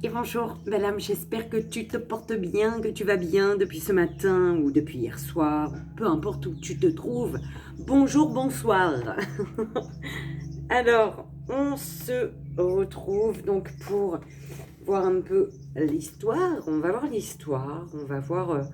Et bonjour, belle âme, j'espère que tu te portes bien, que tu vas bien depuis ce matin ou depuis hier soir, peu importe où tu te trouves. Bonjour, bonsoir. Alors, on se retrouve donc pour voir un peu l'histoire. On va voir l'histoire, on va voir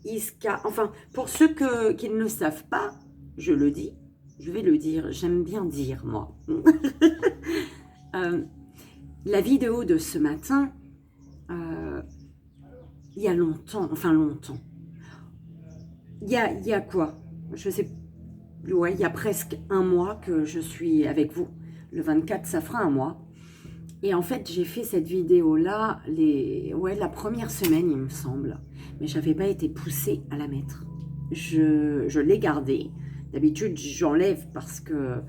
Iska. Enfin, pour ceux qui ne le savent pas, je le dis, je vais le dire, j'aime bien dire moi. Euh, la vidéo de ce matin, euh, il y a longtemps, enfin longtemps, il y a quoi? Je sais, ouais, il y a presque un mois que je suis avec vous. Le 24, ça fera un mois. Et en fait, j'ai fait cette vidéo-là, la première semaine, il me semble. Mais je n'avais pas été poussée à la mettre. Je l'ai gardée. D'habitude, j'enlève parce que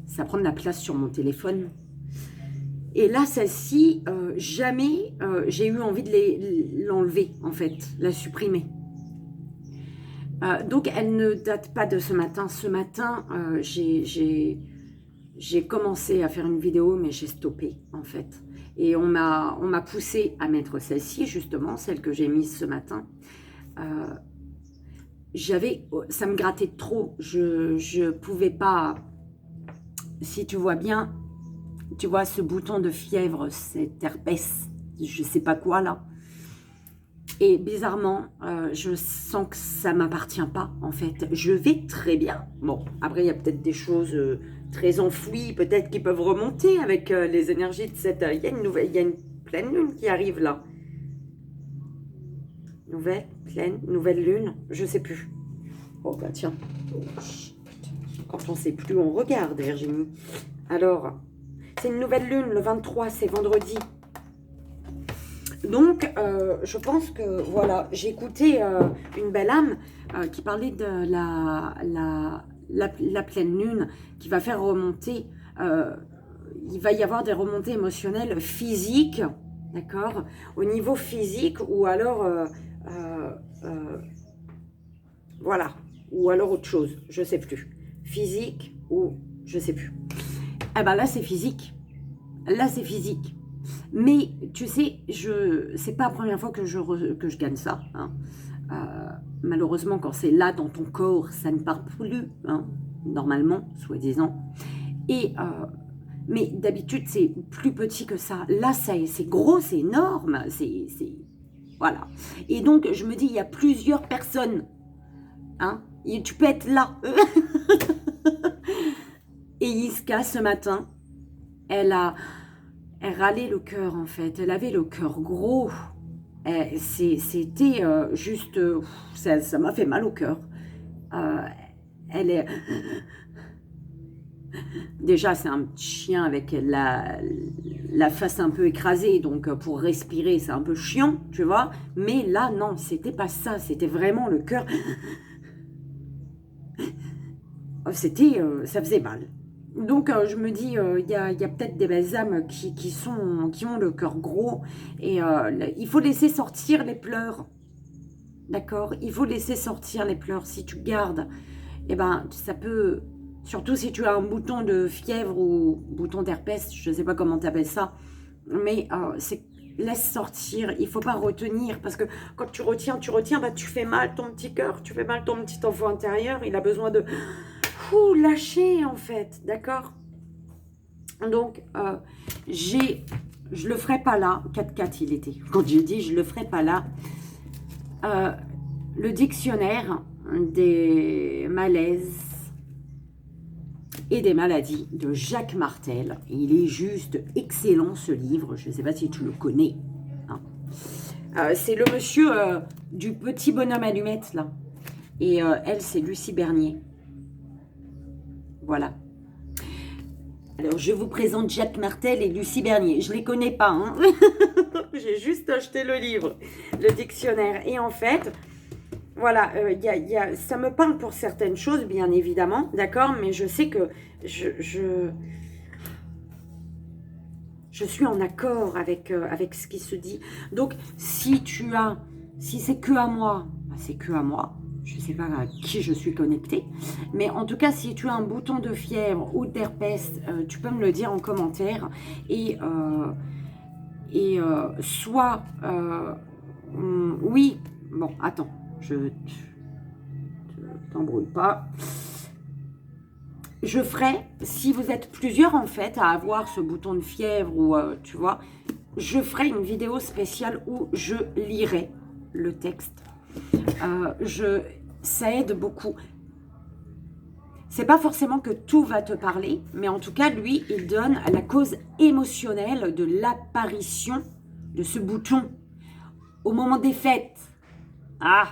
ça prend de la place sur mon téléphone. Et là, celle-ci, jamais j'ai eu envie de l'enlever, en fait, la supprimer. Donc, elle ne date pas de ce matin. Ce matin, j'ai commencé à faire une vidéo, mais j'ai stoppé, en fait. Et on m'a poussé à mettre celle-ci, justement, celle que j'ai mise ce matin. Ça me grattait trop. Je pouvais pas, si tu vois bien, tu vois ce bouton de fièvre, cet herpès, je sais pas quoi là. Et bizarrement, je sens que ça m'appartient pas en fait. Je vais très bien. Bon, après il y a peut-être des choses très enfouies, peut-être qui peuvent remonter avec les énergies de cette. Il y a il y a une pleine lune qui arrive là. Nouvelle lune, je sais plus. Oh bah tiens, quand on sait plus, on regarde Virginie. Alors, c'est une nouvelle lune, le 23, c'est vendredi. Donc, je pense que, voilà, j'ai écouté une belle âme qui parlait de la pleine lune qui va faire remonter, il va y avoir des remontées émotionnelles physiques, d'accord, au niveau physique ou alors, voilà, ou alors autre chose, je sais plus, physique ou je sais plus. Eh ben là, c'est physique. Là, c'est physique. Mais tu sais, c'est pas la première fois que je gagne ça. Hein. Malheureusement, quand c'est là dans ton corps, ça ne part plus, hein, normalement, soi-disant. Mais d'habitude, c'est plus petit que ça. Là, c'est gros, c'est énorme. Voilà. Et donc, je me dis, il y a plusieurs personnes. Hein, et tu peux être là. Et Iska, ce matin, elle râlait le cœur, en fait. Elle avait le cœur gros. C'était juste... ça m'a fait mal au cœur. Elle est... Déjà, c'est un petit chien avec la face un peu écrasée. Donc, pour respirer, c'est un peu chiant, tu vois. Mais là, non, c'était pas ça. C'était vraiment le cœur... ça faisait mal. Donc, je me dis, il y a peut-être des belles âmes qui ont le cœur gros. Et il faut laisser sortir les pleurs. D'accord? Il faut laisser sortir les pleurs. Si tu gardes, eh ben, ça peut... Surtout si tu as un bouton de fièvre ou bouton d'herpès, je ne sais pas comment tu appelles ça. Mais laisse sortir. Il ne faut pas retenir. Parce que quand tu retiens, bah, tu fais mal ton petit cœur. Tu fais mal ton petit enfant intérieur. Il a besoin de... lâcher en fait, d'accord? Donc, je le ferai pas là, 4-4 il était, quand j'ai dit je le ferai pas là, le dictionnaire des malaises et des maladies de Jacques Martel, il est juste excellent ce livre, je ne sais pas si tu le connais, hein. C'est le monsieur du petit bonhomme allumette là, et elle c'est Lucie Bernier, voilà. Alors, je vous présente Jacques Martel et Lucie Bernier. Je ne les connais pas, hein. J'ai juste acheté le livre, le dictionnaire. Et en fait, voilà, ça me parle pour certaines choses, bien évidemment, d'accord? Mais je sais que je suis en accord avec ce qui se dit. Donc, si c'est que à moi, bah, c'est que à moi. je ne sais pas à qui je suis connectée. Mais en tout cas, si tu as un bouton de fièvre ou d'herpès, tu peux me le dire en commentaire. Et soit... oui, bon, attends, je t'embrouille pas. Je ferai, si vous êtes plusieurs en fait à avoir ce bouton de fièvre ou tu vois, je ferai une vidéo spéciale où je lirai le texte. Ça aide beaucoup. C'est pas forcément que tout va te parler, mais en tout cas, lui, il donne la cause émotionnelle de l'apparition de ce bouton au moment des fêtes. Ah.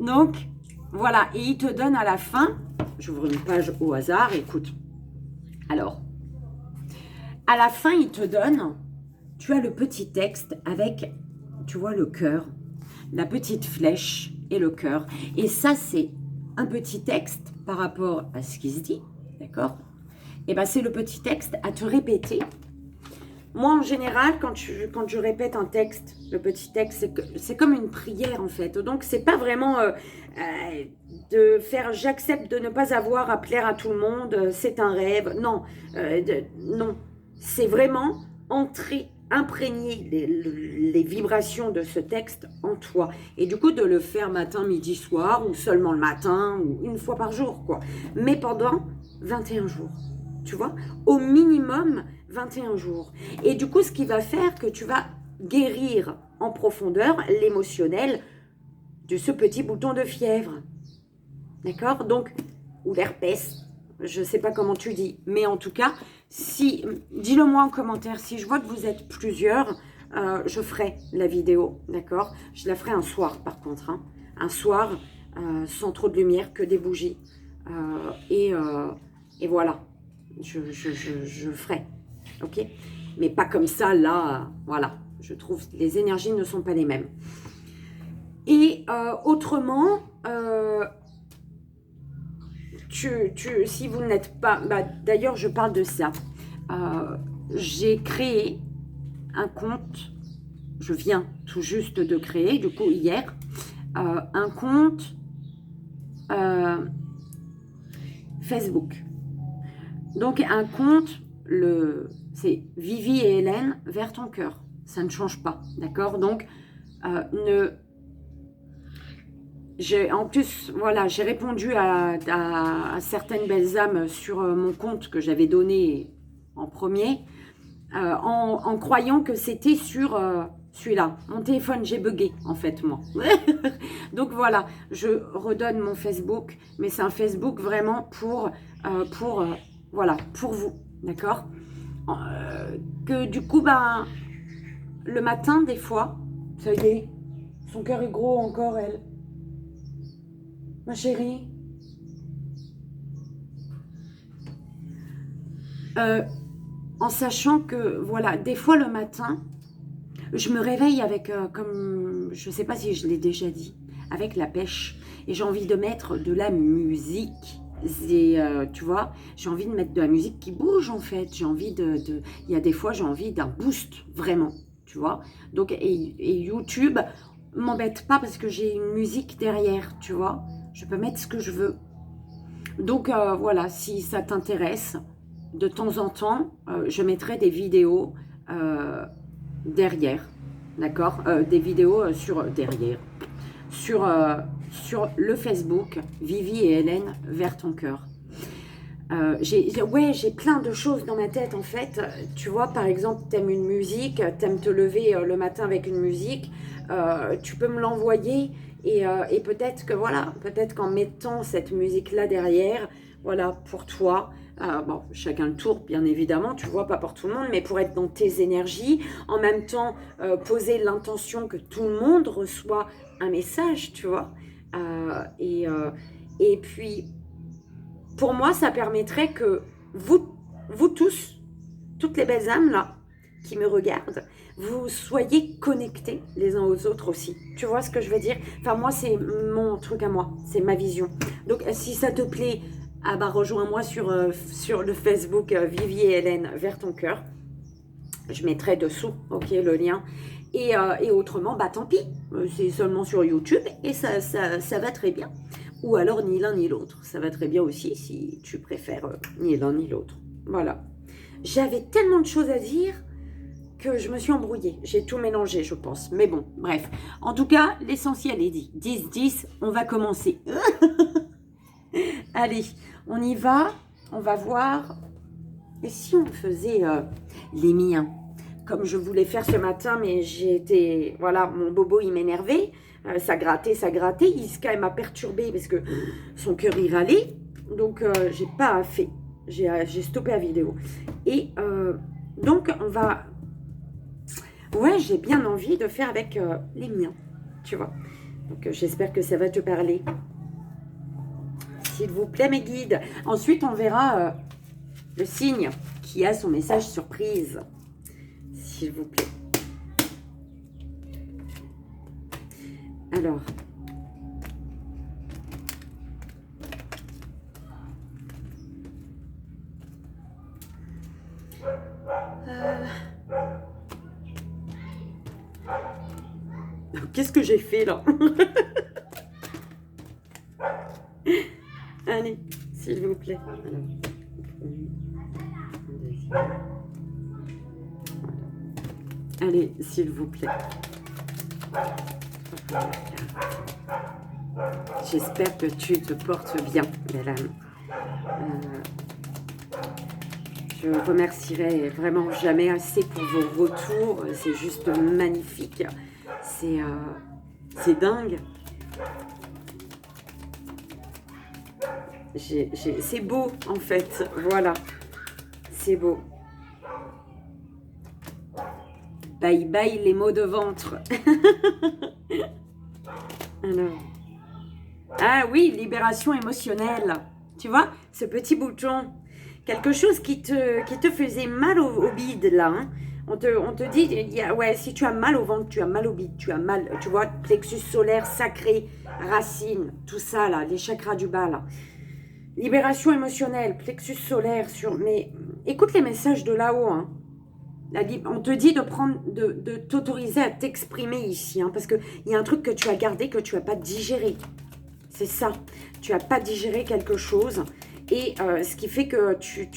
Donc, voilà. Et il te donne à la fin, j'ouvre une page au hasard, écoute. Alors, à la fin, il te donne, tu as le petit texte avec, tu vois, le cœur, la petite flèche et le cœur. Et ça, c'est un petit texte par rapport à ce qui se dit, d'accord? Et bien, c'est le petit texte à te répéter. Moi, en général, quand je répète un texte, le petit texte, c'est comme une prière, en fait. Donc, c'est pas vraiment de faire « j'accepte de ne pas avoir à plaire à tout le monde, c'est un rêve ». Non, non. C'est vraiment entrer, imprégner les vibrations de ce texte en toi. Et du coup, de le faire matin, midi, soir, ou seulement le matin, ou une fois par jour, quoi. Mais pendant 21 jours, tu vois, au minimum 21 jours. Et du coup, ce qui va faire que tu vas guérir en profondeur l'émotionnel de ce petit bouton de fièvre. D'accord? Donc, ou l'herpès, je ne sais pas comment tu dis, mais en tout cas, si, dis-le moi en commentaire, si je vois que vous êtes plusieurs, je ferai la vidéo, d'accord? Je la ferai un soir par contre, hein. Un soir, sans trop de lumière, que des bougies. Et voilà, je ferai, ok? Mais pas comme ça, là, voilà. Je trouve que les énergies ne sont pas les mêmes. Et autrement, si vous n'êtes pas... Bah, d'ailleurs, je parle de ça. J'ai créé un compte, je viens tout juste de créer, du coup, hier, un compte Facebook. Donc, un compte, c'est Vivi et Hélène vers ton cœur. Ça ne change pas, d'accord? Donc, en plus, voilà, j'ai répondu à certaines belles âmes sur mon compte que j'avais donné en premier, en croyant que c'était sur celui-là. Mon téléphone, j'ai bugué, en fait, moi. Donc voilà, je redonne mon Facebook, mais c'est un Facebook vraiment pour vous, d'accord? Que du coup, ben, le matin, des fois, ça y est, son cœur est gros encore, elle. Ma chérie, en sachant que, voilà, des fois le matin, je me réveille avec, comme, je ne sais pas si je l'ai déjà dit, avec la pêche. Et j'ai envie de mettre de la musique. Et, tu vois, j'ai envie de mettre de la musique qui bouge, en fait. J'ai envie il y a des fois, j'ai envie d'un boost, vraiment, tu vois. Donc, et YouTube m'embête pas parce que j'ai une musique derrière, tu vois. Je peux mettre ce que je veux. Donc, voilà, si ça t'intéresse, de temps en temps, je mettrai des vidéos derrière, d'accord? Des vidéos sur le Facebook, Vivi et Hélène, vers ton cœur. J'ai plein de choses dans ma tête, en fait. Tu vois, par exemple, t'aimes une musique, t'aimes te lever le matin avec une musique, tu peux me l'envoyer et peut-être que, voilà, peut-être qu'en mettant cette musique-là derrière, voilà, pour toi, bon, chacun le tour, bien évidemment, tu vois, pas pour tout le monde, mais pour être dans tes énergies, en même temps, poser l'intention que tout le monde reçoit un message, tu vois, et puis, pour moi, ça permettrait que vous tous, toutes les belles âmes là, qui me regardent, vous soyez connectés les uns aux autres aussi. Tu vois ce que je veux dire? Enfin, moi, c'est mon truc à moi, c'est ma vision. Donc, si ça te plaît, ah bah, rejoins-moi sur le Facebook Vivi et Hélène vers ton cœur. Je mettrai dessous, ok, le lien. Et autrement, bah tant pis, c'est seulement sur YouTube et ça va très bien. Ou alors ni l'un ni l'autre, ça va très bien aussi si tu préfères ni l'un ni l'autre. Voilà. J'avais tellement de choses à dire que je me suis embrouillée. J'ai tout mélangé, je pense. Mais bon, bref. En tout cas, l'essentiel est dit. 10-10, on va commencer. Allez, on y va. On va voir. Et si on faisait les miens, comme je voulais faire ce matin, mais j'ai été... Voilà, mon bobo, il m'énervait. Ça grattait, ça grattait. Iska, elle m'a perturbée parce que son cœur, il râlait. Donc, j'ai pas fait. J'ai stoppé la vidéo. Et donc, on va... Ouais, j'ai bien envie de faire avec les miens, tu vois. Donc, j'espère que ça va te parler. S'il vous plaît, mes guides. Ensuite, on verra le signe qui a son message surprise. S'il vous plaît. Alors. Qu'est-ce que j'ai fait là? Allez, s'il vous plaît. Alors, allez, s'il vous plaît. J'espère que tu te portes bien, belle âme. Je remercierai vraiment jamais assez pour vos retours. C'est juste magnifique. C'est dingue. C'est beau, en fait. Voilà. C'est beau. Bye bye les maux de ventre. Alors. Ah oui, libération émotionnelle. Tu vois, ce petit bouton. Quelque chose qui te faisait mal au bide, là. Hein. On te dit, ouais, si tu as mal au ventre, tu as mal au bide, tu as mal, tu vois, plexus solaire, sacré, racine, tout ça, là, les chakras du bas, là. Libération émotionnelle, plexus solaire, mais écoute les messages de là-haut, hein. On te dit de t'autoriser à t'exprimer ici, hein, parce qu'il y a un truc que tu as gardé, que tu n'as pas digéré. C'est ça. Tu n'as pas digéré quelque chose. Et ce qui fait que tu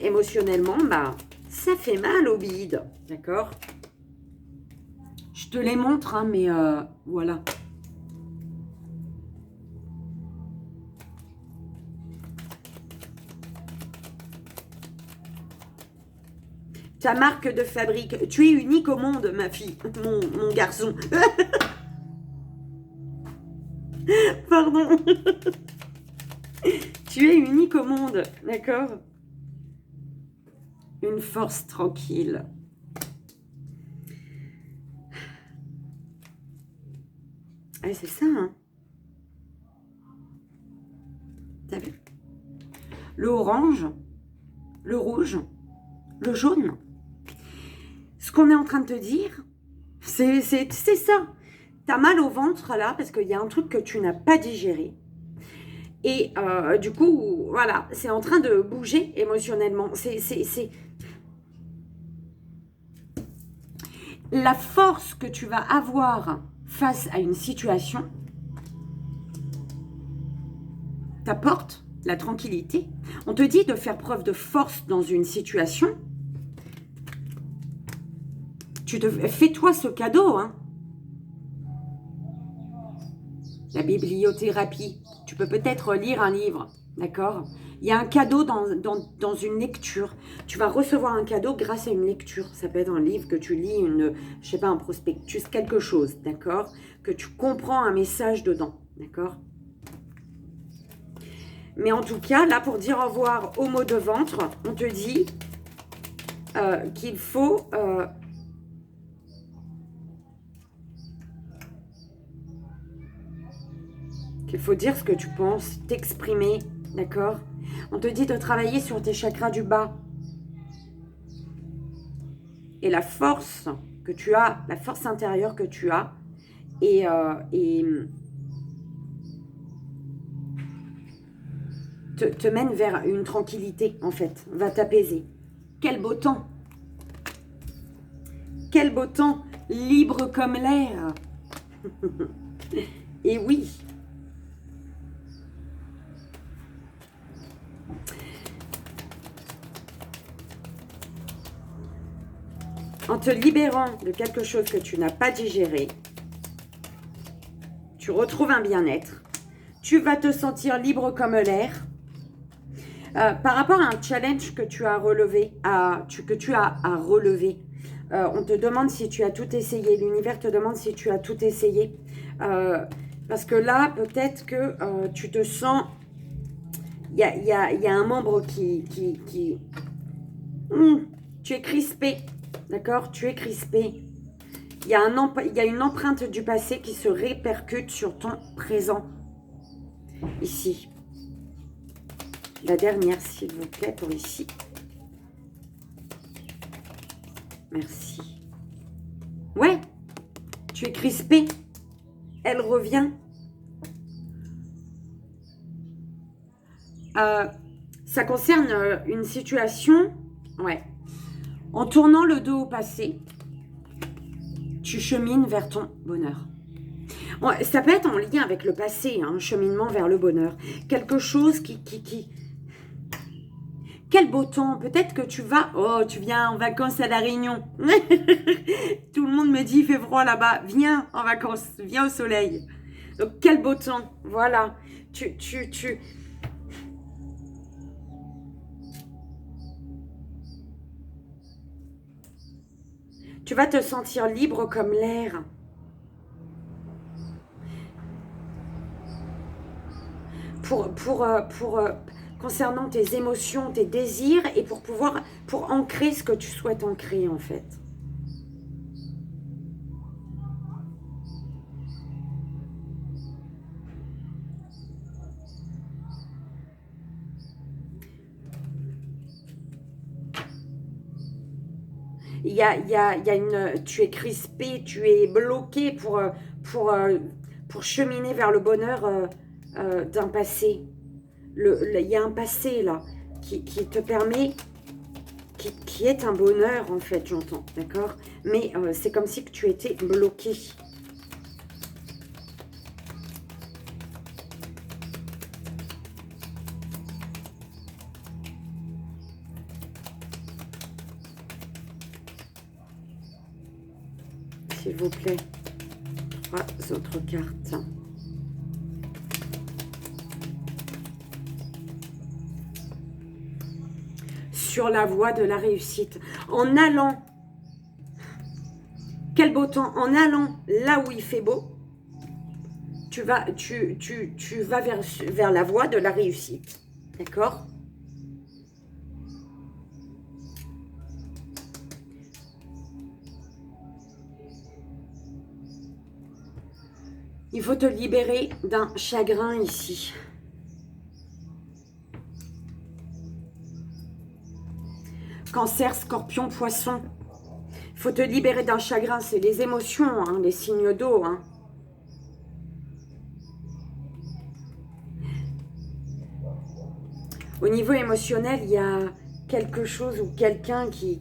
émotionnellement, bah, ça fait mal au bide. D'accord? Je te les montre, hein, mais voilà. Ta marque de fabrique. Tu es unique au monde, ma fille. Mon garçon. Pardon. Tu es unique au monde, d'accord? Une force tranquille. Ah, c'est ça, hein? T'as vu? Le orange, le rouge, le jaune. Ce qu'on est en train de te dire, c'est ça. T'as mal au ventre, là, parce qu'il y a un truc que tu n'as pas digéré. Et du coup, voilà, c'est en train de bouger émotionnellement. C'est la force que tu vas avoir face à une situation t'apporte la tranquillité. On te dit de faire preuve de force dans une situation. Fais-toi ce cadeau, hein. La bibliothérapie. Tu peux peut-être lire un livre, d'accord? Il y a un cadeau dans une lecture. Tu vas recevoir un cadeau grâce à une lecture. Ça peut être un livre que tu lis, je sais pas, un prospectus, quelque chose, d'accord? Que tu comprends un message dedans, d'accord? Mais en tout cas, là, pour dire au revoir aux maux de ventre, on te dit qu'il faut... qu'il faut dire ce que tu penses, t'exprimer, d'accord? On te dit de travailler sur tes chakras du bas. Et la force que tu as, la force intérieure que tu as, et te mène vers une tranquillité, en fait, va t'apaiser. Quel beau temps! Quel beau temps! libre comme l'air. Et oui. En te libérant de quelque chose que tu n'as pas digéré, tu retrouves un bien-être. Tu vas te sentir libre comme l'air. Par rapport à un challenge que tu as relevé, on te demande si tu as tout essayé. L'univers te demande si tu as tout essayé. Parce que là, peut-être que tu te sens... Il y a un membre qui tu es crispé. D'accord? Tu es crispé. Il y a une empreinte du passé qui se répercute sur ton présent. Ici. La dernière, s'il vous plaît, pour ici. Merci. Ouais, tu es crispé. Elle revient. Ça concerne une situation, ouais. En tournant le dos au passé, tu chemines vers ton bonheur. Ça peut être en lien avec le passé, un cheminement vers le bonheur. Quelque chose qui... Quel beau temps. Peut-être que tu vas... Oh, tu viens en vacances à La Réunion. Tout le monde me dit, il fait froid là-bas. Viens en vacances, viens au soleil. Donc, quel beau temps. Voilà. Tu vas te sentir libre comme l'air. Concernant tes émotions, tes désirs et pour ancrer ce que tu souhaites ancrer en fait. Tu es crispé, tu es bloqué pour cheminer vers le bonheur d'un passé. Il y a un passé là qui te permet, qui est un bonheur en fait, j'entends, d'accord? Mais c'est comme si que tu étais bloqué. S'il vous plaît, 3 autres cartes. Sur la voie de la réussite. En allant, quel beau temps, en allant là où il fait beau, tu vas vers la voie de la réussite. D'accord? Il faut te libérer d'un chagrin ici. Cancer, Scorpion, Poisson. Il faut te libérer d'un chagrin. C'est les émotions, hein, les signes d'eau. Hein. Au niveau émotionnel, il y a quelque chose ou quelqu'un qui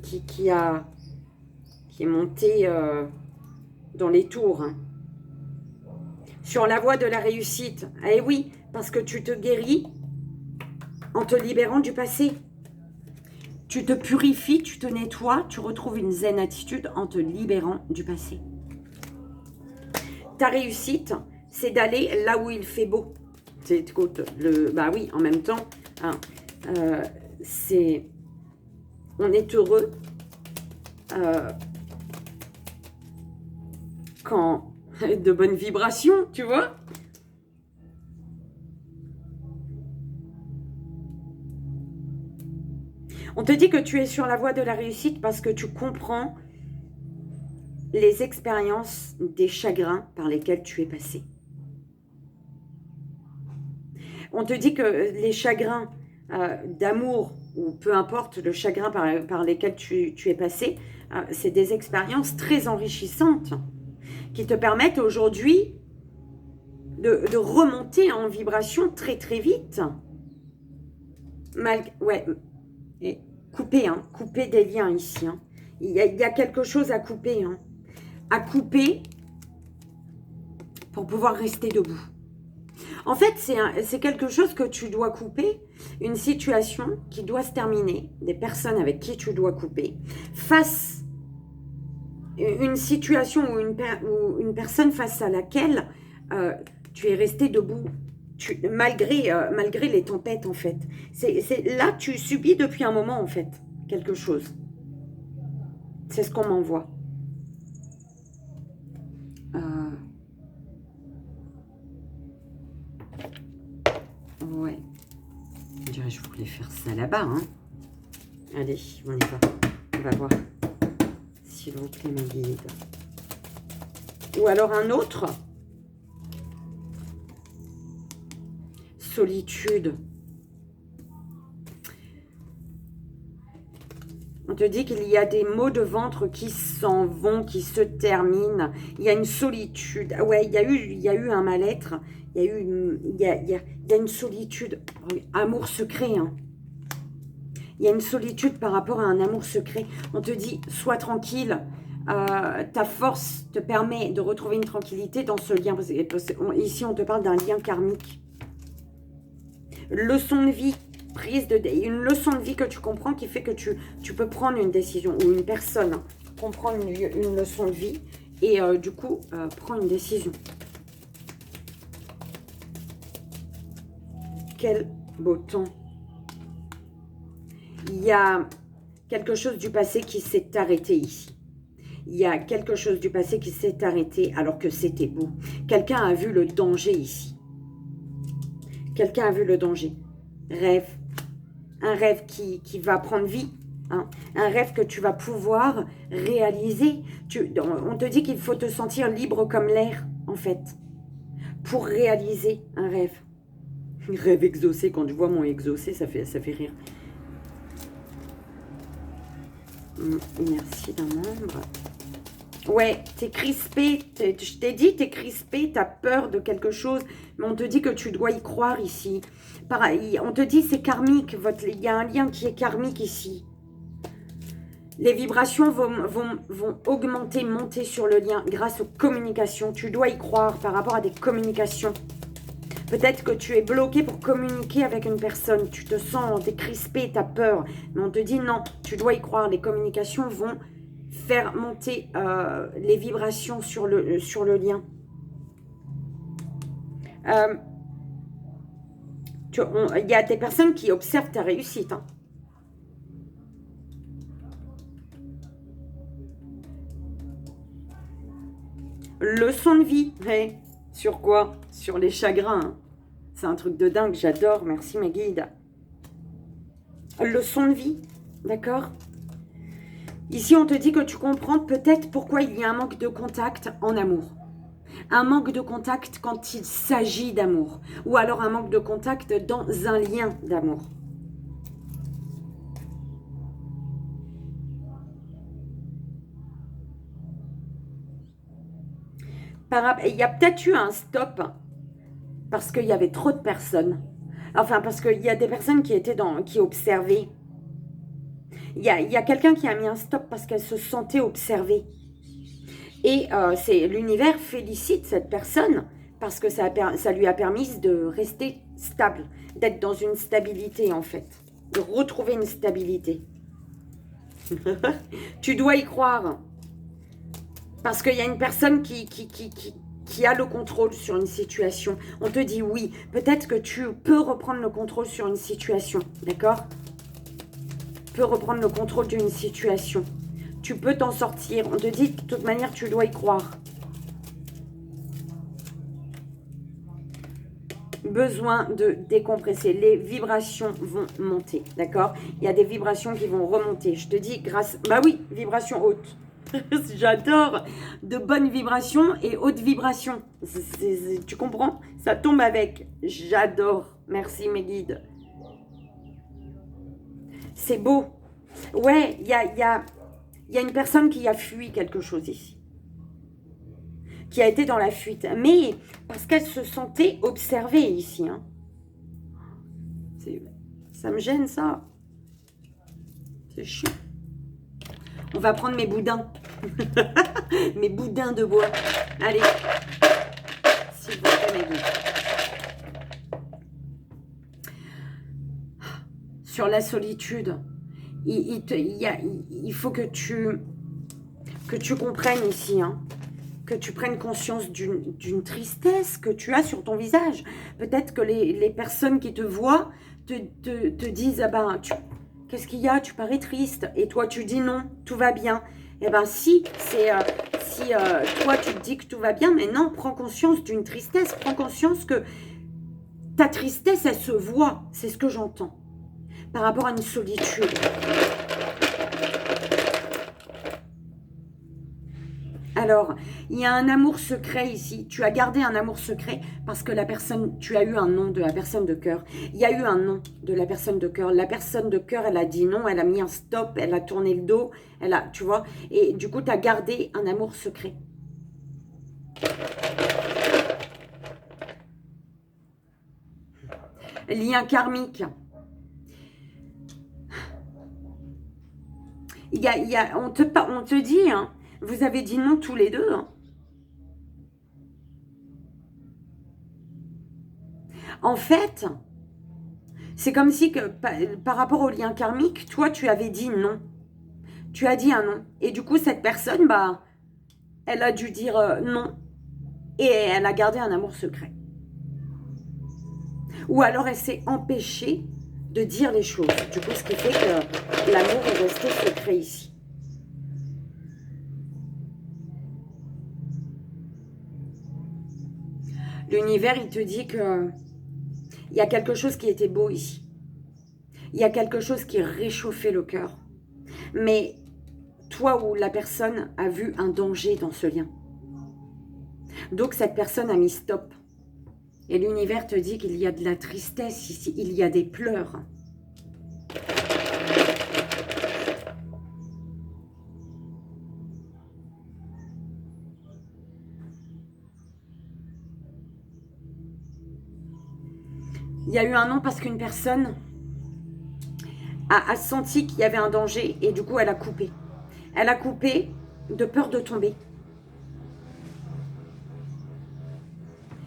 est monté dans les tours. Hein. Sur la voie de la réussite. Eh oui, parce que tu te guéris en te libérant du passé. Tu te purifies, tu te nettoies, tu retrouves une zen attitude en te libérant du passé. Ta réussite, c'est d'aller là où il fait beau. Bah oui, en même temps, hein, on est heureux quand de bonnes vibrations, tu vois. On te dit que tu es sur la voie de la réussite parce que tu comprends les expériences des chagrins par lesquels tu es passé. On te dit que les chagrins d'amour, ou peu importe le chagrin par lesquels tu es passé, c'est des expériences très enrichissantes qui te permettent aujourd'hui de remonter en vibration très très vite. Ouais, et couper des liens ici. Hein. Il y a quelque chose à couper. Hein. à couper pour pouvoir rester debout. En fait, c'est quelque chose que tu dois couper, une situation qui doit se terminer, des personnes avec qui tu dois couper, face une situation ou une personne face à laquelle tu es resté debout, malgré les tempêtes, en fait. Là, tu subis depuis un moment, en fait, quelque chose. C'est ce qu'on m'envoie. Ouais. Je dirais, je voulais faire ça là-bas, hein. Allez, on y va. On va voir. S'il vous plaît, ma guide. Ou alors un autre. Solitude. On te dit qu'il y a des maux de ventre qui s'en vont, qui se terminent. Il y a une solitude. Ouais, il y a eu un mal-être. Il y a une solitude. Amour secret, hein. Il y a une solitude par rapport à un amour secret. On te dit, sois tranquille. Ta force te permet de retrouver une tranquillité dans ce lien. Ici, on te parle d'un lien karmique. Leçon de vie. Une leçon de vie que tu comprends qui fait que tu peux prendre une décision. Ou une personne comprend une leçon de vie. Et du coup, prend une décision. Quel beau temps. Il y a quelque chose du passé qui s'est arrêté ici. Il y a quelque chose du passé qui s'est arrêté alors que c'était beau. Quelqu'un a vu le danger ici. Quelqu'un a vu le danger. Rêve. Un rêve qui va prendre vie. Hein. Un rêve que tu vas pouvoir réaliser. On te dit qu'il faut te sentir libre comme l'air, en fait. Pour réaliser un rêve. Rêve exaucé. Quand tu vois mon exaucé, ça fait rire. Merci d'un membre. Ouais, t'es crispé. Je t'ai dit, t'es crispé, t'as peur de quelque chose. Mais on te dit que tu dois y croire ici. Pareil, on te dit c'est karmique. Il y a un lien qui est karmique ici. Les vibrations vont augmenter, monter sur le lien grâce aux communications. Tu dois y croire par rapport à des communications. Peut-être que tu es bloqué pour communiquer avec une personne. Tu te sens, t'es crispé, t'as peur. Mais on te dit non, tu dois y croire. Les communications vont faire monter les vibrations sur le lien. Il y a des personnes qui observent ta réussite. Hein. Leçon de vie. Hey. Sur quoi? Sur les chagrins. C'est un truc de dingue, j'adore. Merci mes guides. Leçon de vie, d'accord? Ici, on te dit que tu comprends peut-être pourquoi il y a un manque de contact en amour. Un manque de contact quand il s'agit d'amour. Ou alors un manque de contact dans un lien d'amour. Il y a peut-être eu un stop parce qu'il y avait trop de personnes. Enfin, parce qu'il y a des personnes qui observaient. Il y a quelqu'un qui a mis un stop parce qu'elle se sentait observée. Et l'univers félicite cette personne parce que ça lui a permis de rester stable, d'être dans une stabilité en fait, de retrouver une stabilité. Tu dois y croire. Parce qu'il y a une personne qui a le contrôle sur une situation. On te dit oui, peut-être que tu peux reprendre le contrôle sur une situation, d'accord? Tu peux reprendre le contrôle d'une situation. Tu peux t'en sortir. On te dit de toute manière, tu dois y croire. Besoin de décompresser. Les vibrations vont monter, d'accord? Il y a des vibrations qui vont remonter. Je te dis grâce... Bah oui, vibration haute. J'adore de bonnes vibrations et hautes vibrations. Tu comprends? Ça tombe avec. J'adore. Merci mes guides. C'est beau. Ouais, il y a une personne qui a fui quelque chose ici. Qui a été dans la fuite. Mais parce qu'elle se sentait observée ici. Hein. Ça me gêne ça. C'est chiant. On va prendre mes boudins. Mes boudins de bois. Allez. S'il vous plaît, mes guides. Sur la solitude, il faut que tu comprennes ici, hein, que tu prennes conscience d'une tristesse que tu as sur ton visage. Peut-être que les personnes qui te voient te disent, ah ben, qu'est-ce qu'il y a, tu parais triste. Et toi, tu dis non, tout va bien. Eh ben si, toi, tu te dis que tout va bien, mais non, prends conscience d'une tristesse, prends conscience que ta tristesse, elle se voit, c'est ce que j'entends, par rapport à une solitude. Alors, il y a un amour secret ici. Tu as gardé un amour secret parce que la personne, tu as eu un nom de la personne de cœur. Il y a eu un nom de la personne de cœur. La personne de cœur, elle a dit non, elle a mis un stop, elle a tourné le dos, elle a, tu vois. Et du coup, tu as gardé un amour secret. Lien karmique. On te dit, hein, vous avez dit non tous les deux. Hein. En fait, c'est comme si que par rapport au lien karmique, toi, tu avais dit non. Tu as dit un non. Et du coup, cette personne, bah, elle a dû dire non. Et elle a gardé un amour secret. Ou alors, elle s'est empêchée de dire les choses. Du coup, ce qui fait que l'amour est resté secret ici. L'univers, il te dit que il y a quelque chose qui était beau ici. Il y a quelque chose qui réchauffait le cœur. Mais toi ou la personne a vu un danger dans ce lien. Donc cette personne a mis stop. Et l'univers te dit qu'il y a de la tristesse ici, il y a des pleurs. Il y a eu un non parce qu'une personne a senti qu'il y avait un danger et du coup elle a coupé. Elle a coupé de peur de tomber.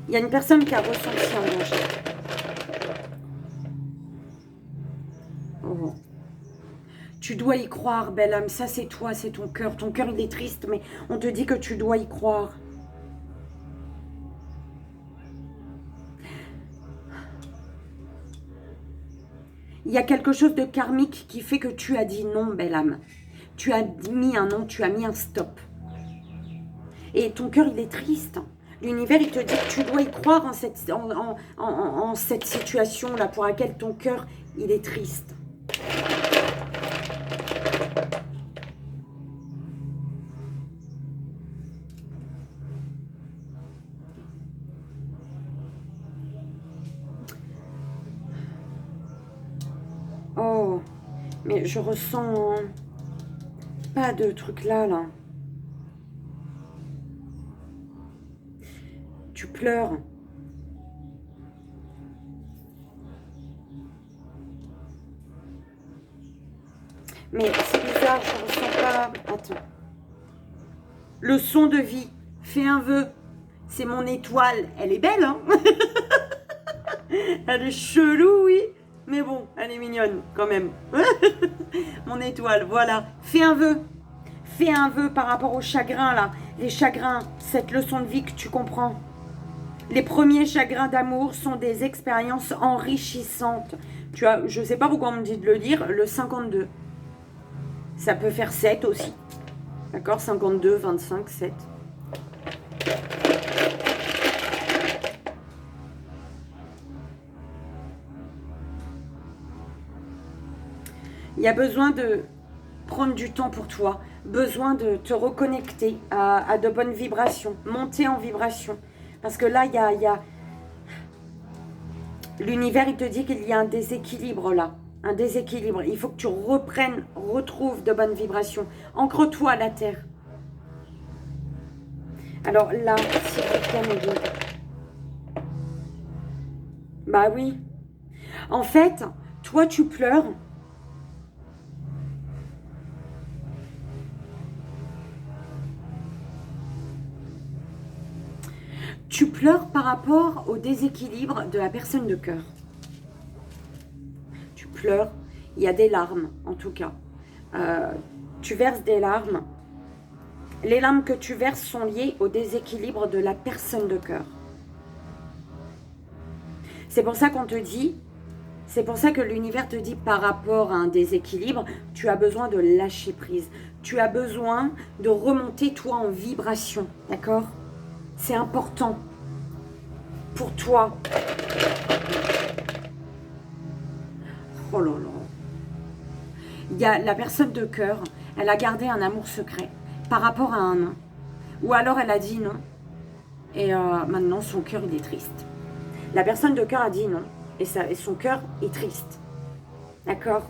Il y a une personne qui a ressenti un danger. Oh. Tu dois y croire, belle âme. Ça, c'est toi, c'est ton cœur. Ton cœur, il est triste, mais on te dit que tu dois y croire. Il y a quelque chose de karmique qui fait que tu as dit non, belle âme. Tu as mis un non, tu as mis un stop. Et ton cœur, il est triste. L'univers, il te dit que tu dois y croire en cette situation-là pour laquelle ton cœur, il est triste. Oh, mais je ressens pas de truc là. Tu pleures. Mais c'est bizarre, je ressens pas... Attends. Leçon de vie. Fais un vœu. C'est mon étoile. Elle est belle, hein. Elle est chelou, oui. Mais bon, elle est mignonne, quand même. Mon étoile, voilà. Fais un vœu. Fais un vœu par rapport aux chagrins, là. Les chagrins, cette leçon de vie que tu comprends. Les premiers chagrins d'amour sont des expériences enrichissantes. Tu as, je ne sais pas pourquoi on me dit de le dire, le 52. Ça peut faire 7 aussi. D'accord, 52, 25, 7. Il y a besoin de prendre du temps pour toi. Besoin de te reconnecter à de bonnes vibrations. Monter en vibration. Parce que là, il y a... L'univers, il te dit qu'il y a un déséquilibre là. Un déséquilibre. Il faut que tu retrouves de bonnes vibrations. Ancre-toi à la terre. Alors là, s'il vous plaît, mes guides. Bah oui. En fait, toi, tu pleures. pleures par rapport au déséquilibre de la personne de cœur. Tu pleures, il y a des larmes en tout cas. Tu verses des larmes. Les larmes que tu verses sont liées au déséquilibre de la personne de cœur. C'est pour ça qu'on te dit, c'est pour ça que l'univers te dit par rapport à un déséquilibre, tu as besoin de lâcher prise. Tu as besoin de remonter toi en vibration, d'accord? C'est important pour toi. Oh là là. Il y a la personne de cœur, elle a gardé un amour secret par rapport à un non. Ou alors elle a dit non. Et maintenant son cœur il est triste. La personne de cœur a dit non. Et son cœur est triste. D'accord?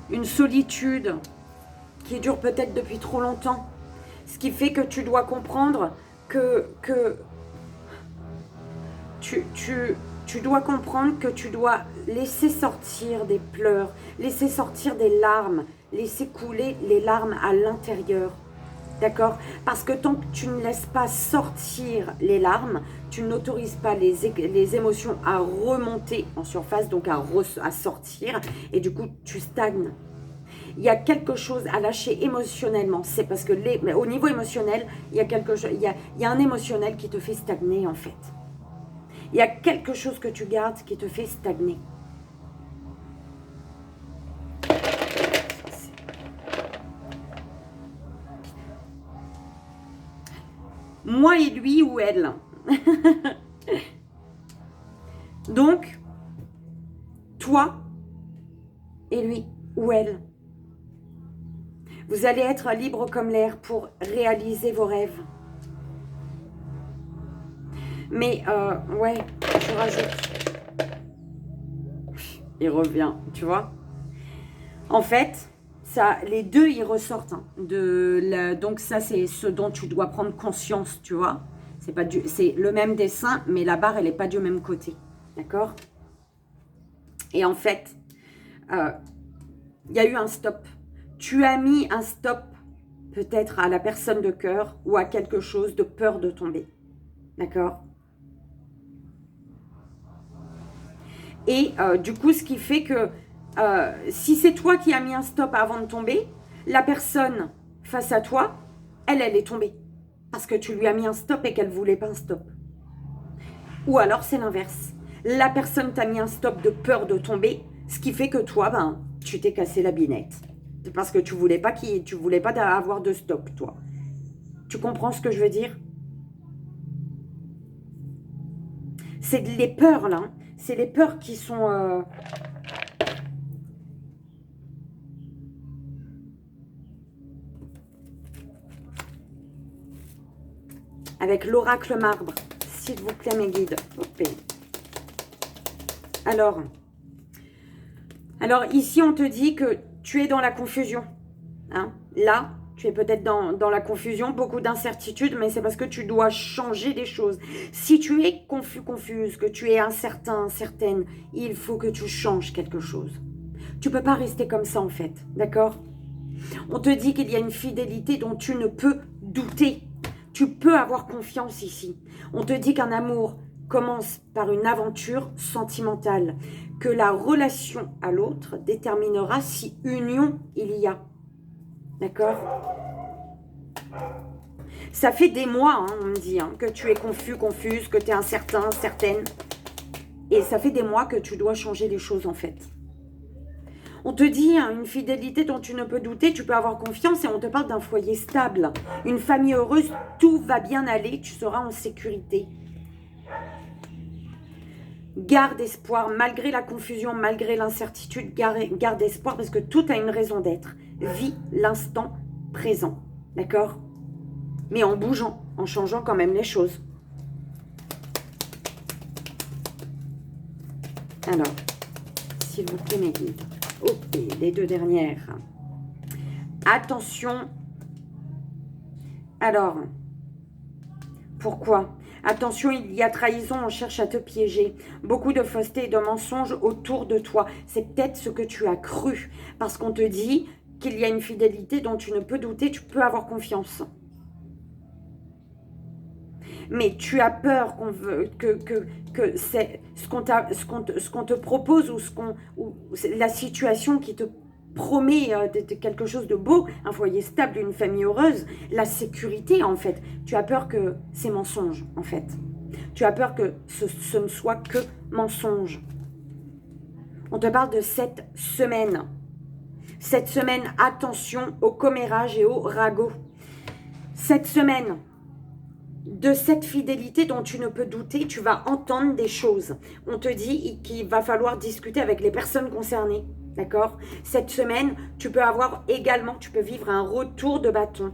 Une solitude qui dure peut-être depuis trop longtemps. Ce qui fait que tu dois comprendre que tu dois comprendre que tu dois laisser sortir des pleurs, laisser sortir des larmes, laisser couler les larmes à l'intérieur. D'accord? Parce que tant que tu ne laisses pas sortir les larmes, tu n'autorises pas les émotions à remonter en surface, donc à sortir, et du coup, tu stagnes. Il y a quelque chose à lâcher émotionnellement. C'est parce que mais au niveau émotionnel, il y a quelque chose, il y a un émotionnel qui te fait stagner en fait. Il y a quelque chose que tu gardes qui te fait stagner. Moi et lui ou elle. Donc, toi et lui ou elle. Vous allez être libre comme l'air pour réaliser vos rêves. Mais, ouais, je rajoute. Il revient, tu vois. En fait, ça, les deux, ils ressortent. Hein, donc ça, c'est ce dont tu dois prendre conscience, tu vois. C'est le même dessin, mais la barre, elle n'est pas du même côté. D'accord? Et en fait, il y a eu un stop. Tu as mis un stop, peut-être à la personne de cœur ou à quelque chose de peur de tomber. D'accord? Et du coup, ce qui fait que si c'est toi qui as mis un stop avant de tomber, la personne face à toi, elle est tombée. Parce que tu lui as mis un stop et qu'elle ne voulait pas un stop. Ou alors c'est l'inverse. La personne t'a mis un stop de peur de tomber, ce qui fait que toi, ben, tu t'es cassé la binette. Parce que tu voulais pas avoir de stop, toi. Tu comprends ce que je veux dire? C'est les peurs, là. Hein. C'est les peurs qui sont... Avec l'oracle marbre. S'il vous plaît, mes guides. Hop. Alors, ici, on te dit que tu es dans la confusion. Hein? Là, tu es peut-être dans la confusion, beaucoup d'incertitudes, mais c'est parce que tu dois changer des choses. Si tu es confuse, que tu es incertain, certaine, il faut que tu changes quelque chose. Tu ne peux pas rester comme ça, en fait. D'accord? On te dit qu'il y a une fidélité dont tu ne peux douter. Tu peux avoir confiance ici. On te dit qu'un amour commence par une aventure sentimentale, que la relation à l'autre déterminera si union il y a. D'accord? Ça fait des mois, hein, on me dit, hein, que tu es confuse, que tu es incertain, certaine. Et ça fait des mois que tu dois changer les choses, en fait. On te dit hein, une fidélité dont tu ne peux douter, tu peux avoir confiance et on te parle d'un foyer stable. Une famille heureuse, tout va bien aller, tu seras en sécurité. Garde espoir, malgré la confusion, malgré l'incertitude, garde espoir parce que tout a une raison d'être. Vis l'instant présent, d'accord? Mais en bougeant, en changeant quand même les choses. Alors, s'il vous plaît mes guides. Ok, les deux dernières. Attention. Alors, pourquoi? Attention, il y a trahison, on cherche à te piéger. Beaucoup de fausseté et de mensonges autour de toi. C'est peut-être ce que tu as cru. Parce qu'on te dit qu'il y a une fidélité dont tu ne peux douter, tu peux avoir confiance. Mais tu as peur que c'est ce qu'on te propose ou la situation qui te promet quelque chose de beau, un foyer stable, une famille heureuse, la sécurité en fait. Tu as peur que c'est mensonge en fait. Tu as peur que ce ne soit que mensonge. On te parle de cette semaine. Cette semaine, attention au commérage et au ragot. Cette semaine, de cette fidélité dont tu ne peux douter, tu vas entendre des choses. On te dit qu'il va falloir discuter avec les personnes concernées, d'accord? Cette semaine, tu peux vivre un retour de bâton.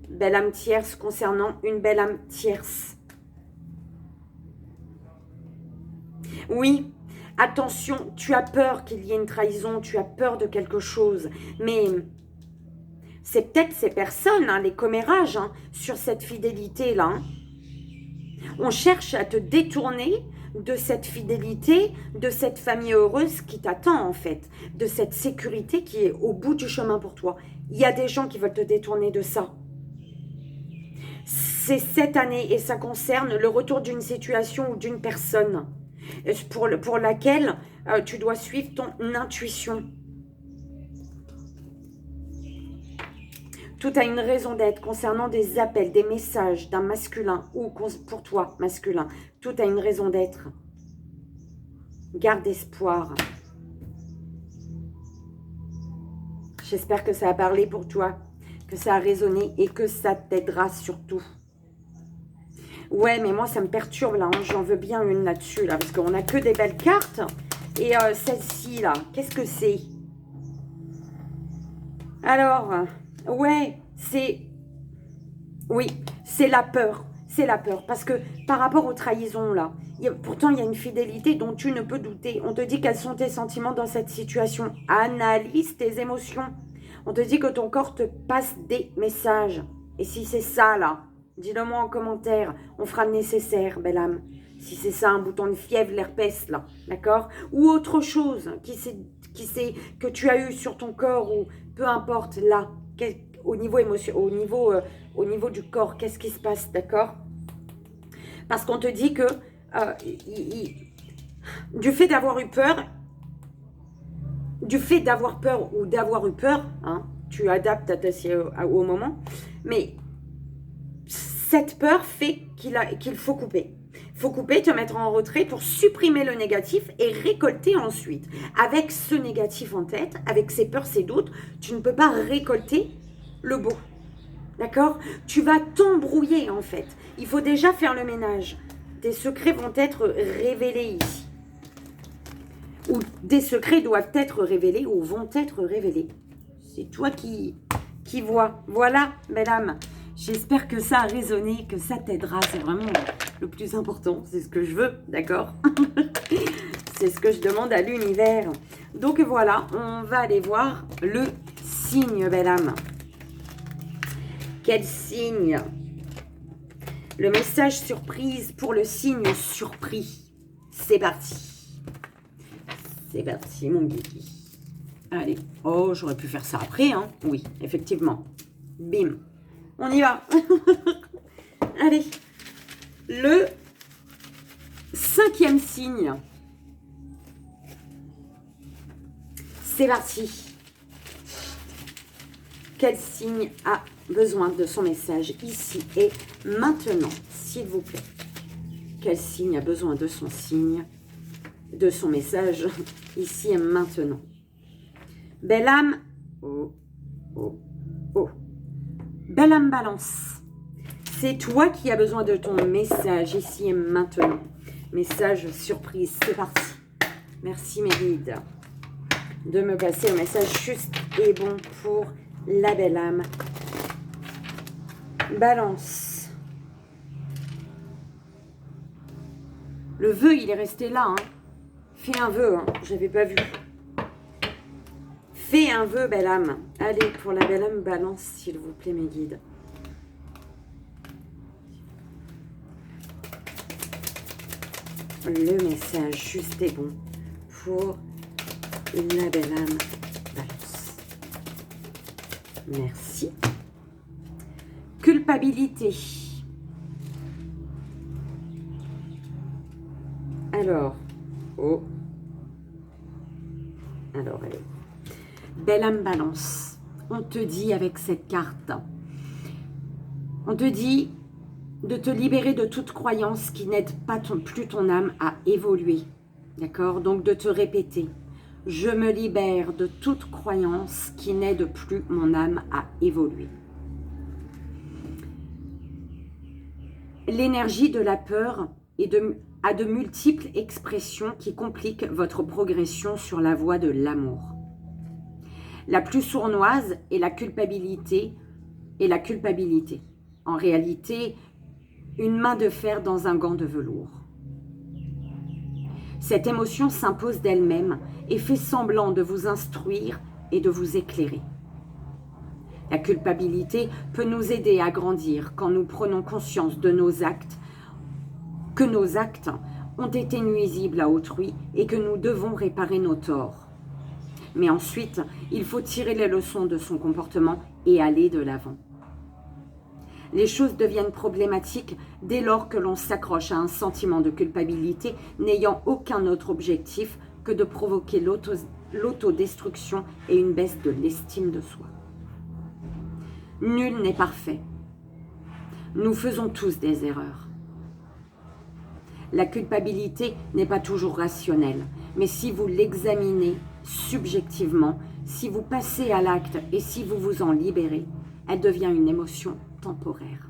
Belle âme tierce concernant une belle âme tierce. Oui, attention, tu as peur qu'il y ait une trahison, tu as peur de quelque chose, mais c'est peut-être ces personnes, hein, les commérages, hein, sur cette fidélité-là. Hein. On cherche à te détourner de cette fidélité, de cette famille heureuse qui t'attend en fait, de cette sécurité qui est au bout du chemin pour toi. Il y a des gens qui veulent te détourner de ça. C'est cette année et ça concerne le retour d'une situation ou d'une personne pour laquelle tu dois suivre ton intuition. Tout a une raison d'être concernant des appels, des messages d'un masculin ou pour toi, masculin. Tout a une raison d'être. Garde espoir. J'espère que ça a parlé pour toi, que ça a résonné et que ça t'aidera surtout. Ouais, mais moi, ça me perturbe, là. Hein. J'en veux bien une là-dessus, là, parce qu'on n'a que des belles cartes. Et celle-ci, là, qu'est-ce que c'est? Alors... ouais, c'est la peur. C'est la peur. Parce que par rapport aux trahisons, là, pourtant, il y a une fidélité dont tu ne peux douter. On te dit quels sont tes sentiments dans cette situation. Analyse tes émotions. On te dit que ton corps te passe des messages. Et si c'est ça, là, dis-le moi en commentaire. On fera le nécessaire, belle âme. Si c'est ça, un bouton de fièvre, l'herpès, là, d'accord? Ou autre chose que tu as eu sur ton corps, ou peu importe, là, au niveau au niveau du corps, qu'est-ce qui se passe, d'accord? Parce qu'on te dit que du fait d'avoir eu peur, ou d'avoir eu peur, hein, tu adaptes au moment, mais cette peur fait qu'il faut couper. Il faut couper, te mettre en retrait pour supprimer le négatif et récolter ensuite. Avec ce négatif en tête, avec ces peurs, ces doutes, tu ne peux pas récolter le beau. D'accord? Tu vas t'embrouiller en fait. Il faut déjà faire le ménage. Tes secrets vont être révélés ici. Ou des secrets doivent être révélés ou vont être révélés. C'est toi qui vois. Voilà, belle âme. J'espère que ça a résonné, que ça t'aidera. C'est vraiment le plus important. C'est ce que je veux, d'accord? C'est ce que je demande à l'univers. Donc voilà, on va aller voir le signe, belle âme. Quel signe? Le message surprise pour le signe surpris. C'est parti. C'est parti, mon guigui. Allez. Oh, j'aurais pu faire ça après, hein? Oui, effectivement. Bim. On y va. Allez. Le 5e signe. C'est parti. Quel signe a besoin de son message ici et maintenant, s'il vous plaît? Quel signe a besoin de son signe, de son message ici et maintenant? Belle âme. Oh, oh, oh. Belle âme balance. C'est toi qui as besoin de ton message ici et maintenant. Message surprise, c'est parti. Merci mes guides de me passer le message juste et bon pour la belle âme. Balance. Le vœu, il est resté là. Hein. Fais un vœu, hein. J'avais pas vu. Fais un vœu, belle âme. Allez, pour la belle âme, balance, s'il vous plaît, mes guides. Le message juste et bon pour la belle âme balance. Merci. Culpabilité. Alors, oh. Alors, allez. Belle âme Balance. On te dit avec cette carte, on te dit de te libérer de toute croyance qui n'aide pas plus ton âme à évoluer. D'accord? Donc de te répéter, je me libère de toute croyance qui n'aide plus mon âme à évoluer. L'énergie de la peur a de multiples expressions qui compliquent votre progression sur la voie de l'amour. La plus sournoise est la culpabilité En réalité, une main de fer dans un gant de velours. Cette émotion s'impose d'elle-même et fait semblant de vous instruire et de vous éclairer. La culpabilité peut nous aider à grandir quand nous prenons conscience de que nos actes ont été nuisibles à autrui et que nous devons réparer nos torts. Mais ensuite, il faut tirer les leçons de son comportement et aller de l'avant. Les choses deviennent problématiques dès lors que l'on s'accroche à un sentiment de culpabilité n'ayant aucun autre objectif que de provoquer l'autodestruction et une baisse de l'estime de soi. Nul n'est parfait. Nous faisons tous des erreurs. La culpabilité n'est pas toujours rationnelle, mais si vous l'examinez subjectivement, si vous passez à l'acte et si vous vous en libérez, elle devient une émotion temporaire.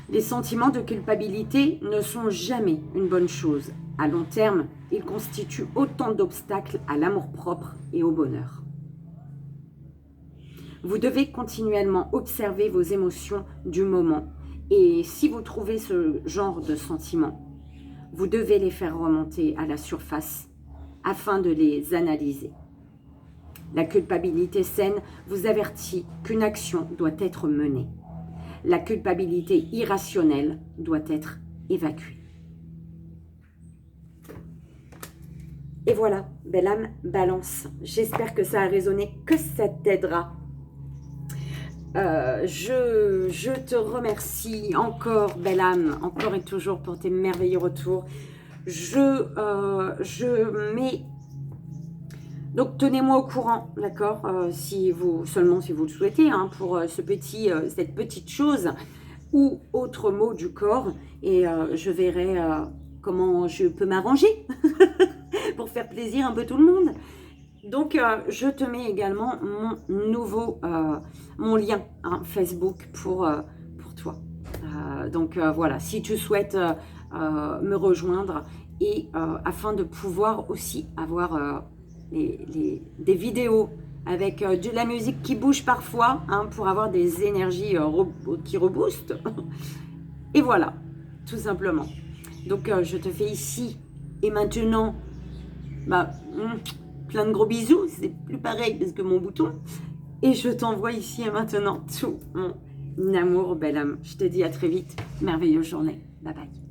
Les sentiments de culpabilité ne sont jamais une bonne chose. À long terme, ils constituent autant d'obstacles à l'amour-propre et au bonheur. Vous devez continuellement observer vos émotions du moment et si vous trouvez ce genre de sentiments, vous devez les faire remonter à la surface afin de les analyser. La culpabilité saine vous avertit qu'une action doit être menée. La culpabilité irrationnelle doit être évacuée. Et voilà, belle âme Balance. J'espère que ça a résonné, que ça t'aidera. Je te remercie encore, belle âme, encore et toujours pour tes merveilleux retours. Je mets... Donc, tenez-moi au courant, d'accord, seulement si vous le souhaitez, hein, pour cette petite chose ou autre mot du corps. Et je verrai comment je peux m'arranger pour faire plaisir un peu tout le monde. Donc, je te mets également mon lien hein, Facebook pour toi. Donc, voilà, si tu souhaites me rejoindre et afin de pouvoir aussi avoir... des vidéos avec de la musique qui bouge parfois hein, pour avoir des énergies qui reboostent. Et voilà, tout simplement. Donc, je te fais ici et maintenant plein de gros bisous. C'est plus pareil parce que mon bouton. Et je t'envoie ici et maintenant tout mon amour, belle âme. Je te dis à très vite. Merveilleuse journée. Bye bye.